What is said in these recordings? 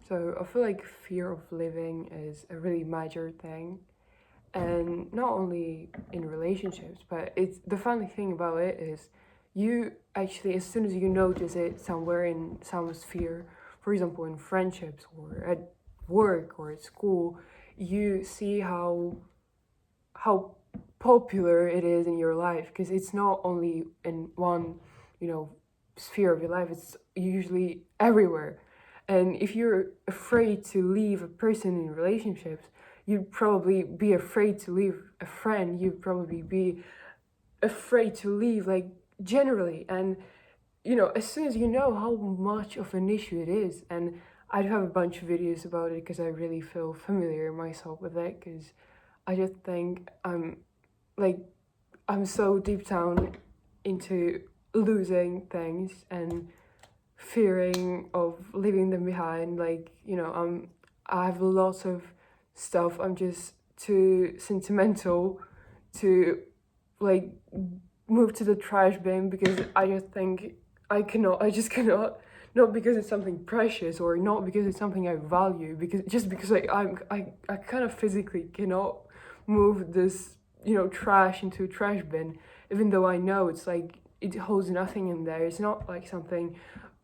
So I feel like fear of living is a really major thing, and not only in relationships, but it's the funny thing about it is you actually, as soon as you notice it somewhere in some sphere, for example in friendships or at work or at school, you see how popular it is in your life, because it's not only in one, you know, sphere of your life, it's usually everywhere. And if you're afraid to leave a person in relationships, you'd probably be afraid to leave a friend, you'd probably be afraid to leave, like, generally. And as soon as you know how much of an issue it is, and I do have a bunch of videos about it because I really feel familiar myself with it, because I just think like I'm so deep down into losing things and fearing of leaving them behind. Like, I have lots of stuff. I'm just too sentimental to like move to the trash bin, because I just think I just cannot. Not because it's something precious or not because it's something I value, because I kind of physically cannot move this, trash into a trash bin, even though I know it's like it holds nothing in there. It's not like something,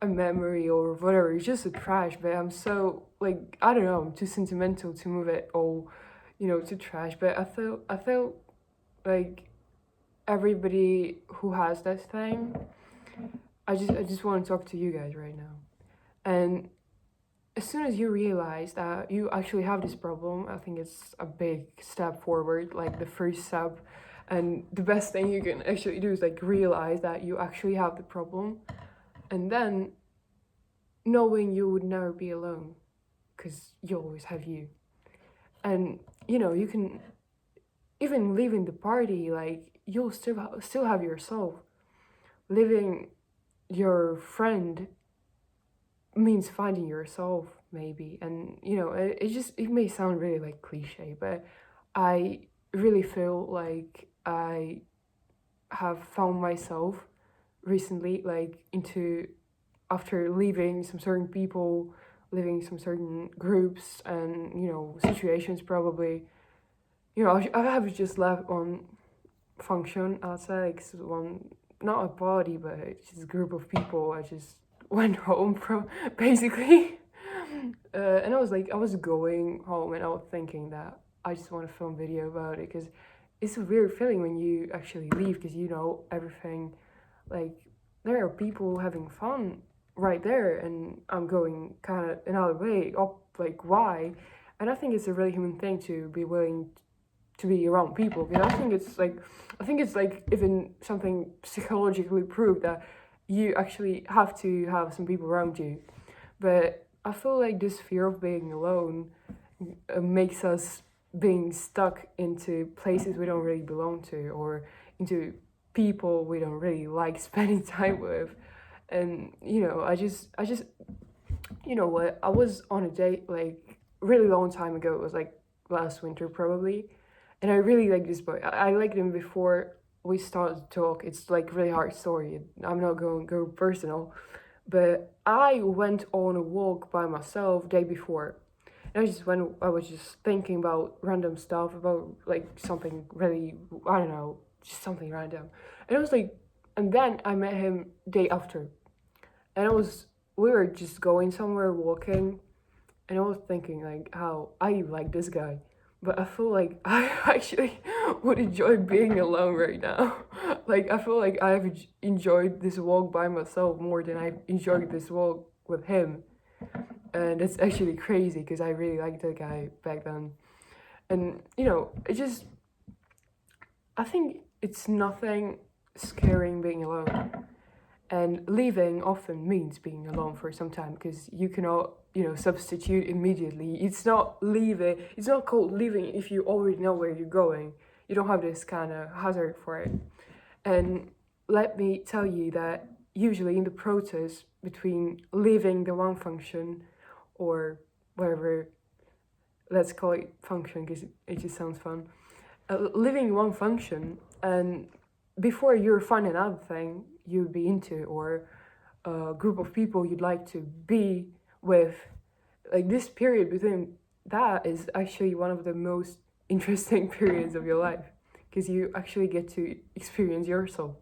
a memory or whatever. It's just a trash. But I'm so, like, I don't know, I'm too sentimental to move it all, to trash. But I felt like everybody who has this thing, I just want to talk to you guys right now. And as soon as you realize that you actually have this problem, I think it's a big step forward, like the first step. And the best thing you can actually do is like realize that you actually have the problem, and then knowing you would never be alone, because you always have you. And you can, even leaving the party, like, you'll still have yourself. Leaving your friend means finding yourself, maybe. And it may sound really like cliche, but I really feel like I have found myself recently, like, into, after leaving some certain people, leaving some certain groups and situations. Probably, I have just left on function outside, like, one, not a body, but just a group of people. I just went home from, basically. And I was going home and I was thinking that I just want to film video about it, because it's a weird feeling when you actually leave, because everything, like, there are people having fun right there, and I'm going kind of another way up, like, why? And I think it's a really human thing to be willing to be around people, because I think it's like even something psychologically proved that you actually have to have some people around you. But I feel like this fear of being alone makes us being stuck into places we don't really belong to, or into people we don't really like spending time with. And I just what, I was on a date, like, really long time ago. It was like last winter probably, and I really like this boy. I liked him before we started to talk. It's like really hard story. I'm not going to go personal, but I went on a walk by myself day before. And I was just thinking about random stuff, about like something really, I don't know, just something random. And it was like, and then I met him day after, and we were just going somewhere walking, and I was thinking like how I like this guy, but I feel like I actually would enjoy being alone right now. Like, I feel like I've enjoyed this walk by myself more than I enjoyed this walk with him. And it's actually crazy, because I really liked that guy back then. And I think it's nothing scaring being alone. And leaving often means being alone for some time, because you cannot, substitute immediately. It's not called leaving if you already know where you're going. You don't have this kind of hazard for it. And let me tell you that usually in the process between leaving the one function, or whatever, let's call it function because it just sounds fun, leaving one function, and before you find another thing you'd be into, or a group of people you'd like to be with, like this period between that is actually one of the most interesting periods of your life, because you actually get to experience yourself.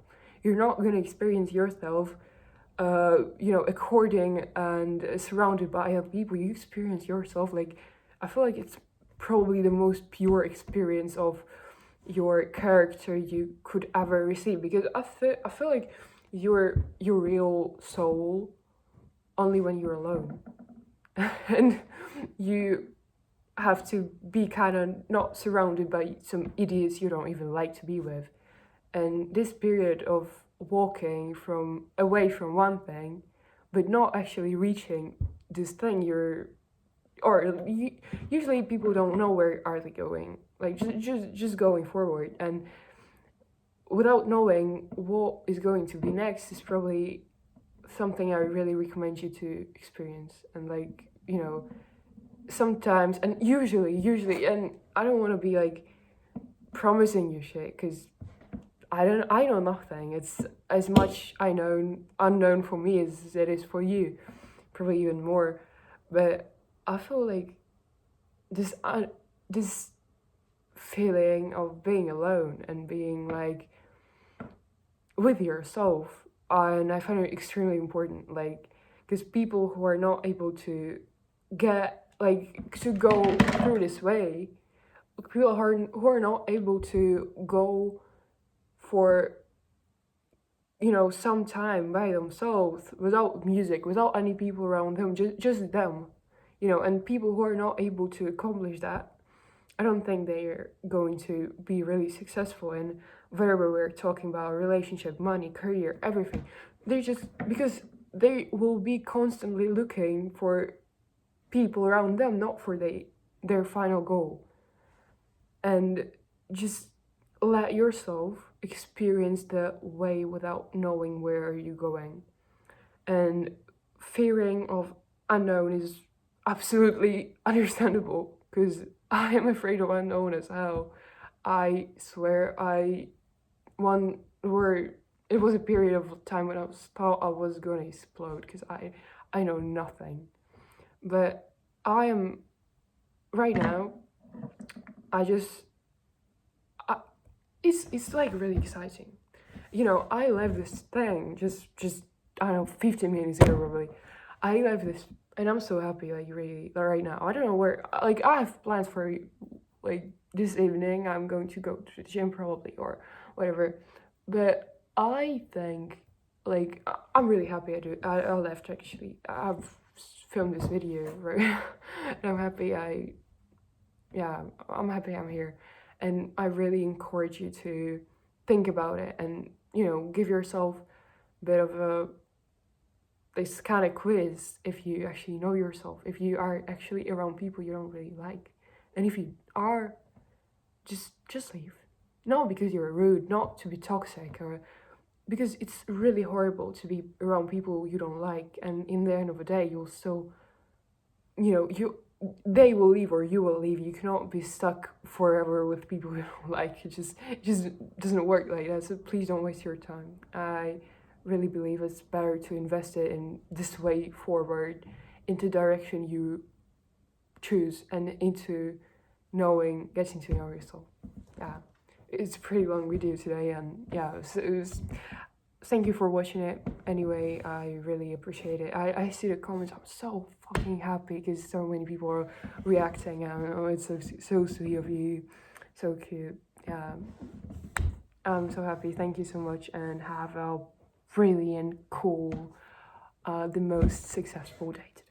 You're not going to experience yourself according and surrounded by other people. You experience yourself. Like, I feel like it's probably the most pure experience of your character you could ever receive, because I feel like your real soul only when you're alone. And you have to be kind of not surrounded by some idiots you don't even like to be with. And this period of walking from away from one thing but not actually reaching this thing usually people don't know where are they going, like just going forward, and without knowing what is going to be next is probably something I really recommend you to experience. And like, sometimes, and usually, and I don't want to be like promising you shit, because I know nothing. It's as much unknown for me as it is for you, probably even more. But I feel like this feeling of being alone and being like with yourself, and I find it extremely important. Like, because people who are not able to get like to go through this way, people who are not able to go for some time by themselves without music, without any people around them, just them, and people who are not able to accomplish that, I don't think they're going to be really successful in whatever we're talking about: relationship, money, career, everything. They're just because they will be constantly looking for people around them, not for their final goal. And just let yourself experience the way without knowing where are you going. And fearing of unknown is absolutely understandable, because I am afraid of unknown as hell. I swear, one word it was a period of time when I thought I was gonna explode, because I know nothing. But I am right now. I just I, it's like really exciting. I left this thing just I don't know 15 minutes ago probably. I left this and I'm so happy, like really, like, right now. I don't know where, like I have plans for like this evening. I'm going to go to the gym probably or whatever. But I think like I'm really happy I left actually. I've filmed this video, right? And I'm happy I'm here. And I really encourage you to think about it and, give yourself a bit of a this kind of quiz if you actually know yourself, if you are actually around people you don't really like. And if you are, just leave. Not because you're rude, not to be toxic, or because it's really horrible to be around people you don't like, and in the end of the day you'll still they will leave or you will leave. You cannot be stuck forever with people you don't like. It just doesn't work like that. So please don't waste your time. I really believe it's better to invest it in this way forward, into direction you choose, and into getting to know yourself. Yeah, it's a pretty long video today, and yeah, it was thank you for watching it. Anyway, I really appreciate it. I see the comments. I'm so fucking happy because so many people are reacting, and it's so sweet of you, so cute. Yeah, I'm so happy. Thank you so much, and have a brilliant, cool, the most successful day today.